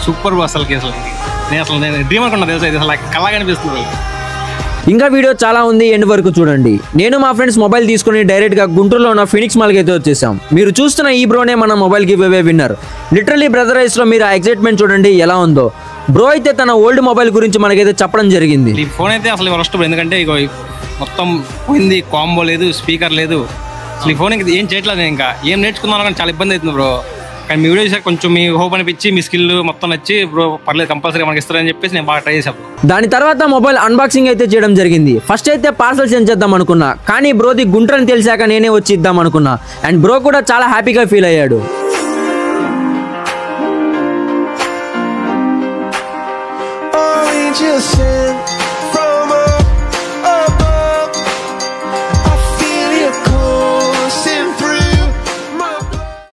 Super అసలుకి. నేను dream అనుకున్నా తెలుసా, ఇది అసలు కళగా అనిపిస్తుంది. ఇంకా వీడియో చాలా ఉంది, ఎండ్ వరకు చూడండి. నేను మా ఫ్రెండ్స్ మొబైల్ తీసుకుని డైరెక్ట్ గా గుంటూరులో ఉన్న ఫినిక్స్ మాల్కి అయితే వచ్చేసాం. మీరు చూస్తున్న ఈ బ్రోనే మన mobile give away winner. Literally brother ice లో మీరు ఆ ఎక్సైట్మెంట్ చూడండి ఎలా ఉందో. బ్రో అయితే తన ఓల్డ్ మొబైల్ గురించి మనకైతే చెప్పడం జరిగింది. ఈ ఫోన్ అయితే అసలు వరస్ట్, ఎందుకంటే ఇగో మొత్తం పోయింది, కాంబో లేదు, స్పీకర్ లేదు. అసలు ఈ ఫోన్ ఏం చేయట్లేదు. ఇంకా ఏం నేర్చుకున్నాను కానీ చాలా ఇబ్బంది అవుతుంది బ్రో. కానీ మీ వీడియో చేశాక కొంచెం మీ హోప్ అనిపించి మీ స్కిల్ మొత్తం నచ్చి బ్రో పర్లేదు కంపల్సరీ మనకి ఇస్తారని చెప్పేసి నేను బాగా ట్రై చేశాను. దాని తర్వాత మొబైల్ అన్బాక్సింగ్ అయితే చేయడం జరిగింది. ఫస్ట్ అయితే పార్సల్ సెండ్ చేద్దాం అనుకున్నా, కానీ బ్రోది గుంటూరు తెలిసాక నేనే వచ్చి ఇద్దాం అనుకున్నా. అండ్ బ్రో కూడా చాలా హ్యాపీగా ఫీల్ అయ్యాడు. just